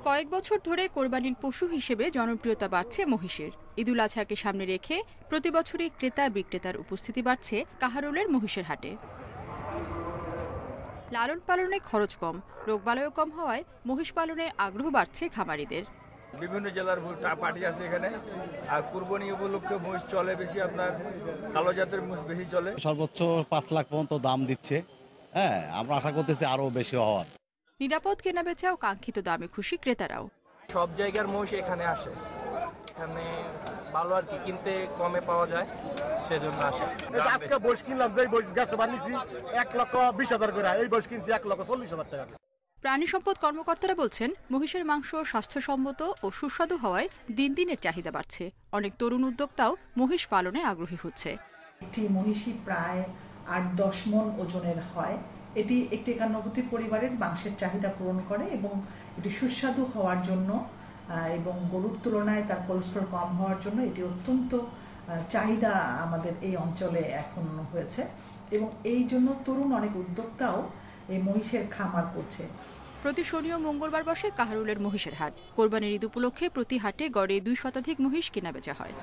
কয়েক বছর ধরে কোরবানির পশু হিসেবে জনপ্রিয়তা বাড়ছে মহিষের। ঈদুল আজহাকে সামনে রেখে প্রতি বছরই ক্রেতা বিক্রেতার উপস্থিতি বাড়ছে কাহারোলের মহিষের হাটে। লালন পালনে খরচ কম, রোগবালয়ও কম হওয়ায় মহিষ পালনে আগ্রহ বাড়ছে খামারিদের। বিভিন্ন জেলার পার্টি আছে এখানে, আর কুরবানি উপলক্ষে মহিষ চলে বেশি, আপনার কালো জাতের মহিষ বেশি চলে। সর্বোচ্চ 5 লাখ পর্যন্ত দাম দিচ্ছে। হ্যাঁ, আমরা আশা করতেছি আরো বেশি হওয়ার। নিরাপদ কেনাবেচা ও কাঙ্ক্ষিত দামে খুশি ক্রেতারাও। সব জায়গার মহিষ এখানে আসে, এখানে ভালো আর কি কিনতে কমে পাওয়া যায়, সেজন্য আসে। আজকে বয়স কিনলাম, যে বয়স গাছ বানিয়েছি 1,20,000 করে, এই বয়স কিনছি 1,40,000 টাকা। প্রাণী সম্পদ কর্মকর্তারা বলছেন, মহিষের মাংস স্বাস্থ্যসম্মত ও সুস্বাদু হওয়ায় দিন দিনের চাহিদা বাড়ছে। অনেক তরুণ উদ্যোক্তাও মহিষ পালনে আগ্রহী হচ্ছে। একটি মহিষী প্রায় 8-10 মণ ওজনের হয়। এটি একটি একান্নবর্তী পরিবারের মাংসের চাহিদা পূরণ করে এবং এটি সুস্বাদু হওয়ার জন্য এবং গরুর তুলনায় তার কোলেস্টেরল কম হওয়ার জন্য এটি অত্যন্ত চাহিদা আমাদের এই অঞ্চলে এখন হয়েছে এবং এই জন্য তরুণ অনেক উদ্যোক্তাও এই মহিষের খামার করছে। প্রতি শনি ও মঙ্গলবার বসে কাহারোলের মহিষের হাট। কোরবানির ঈদ উপলক্ষে প্রতি হাটে গড়ে 2 শতাধিক মহিষ কেনাবেচা হয়।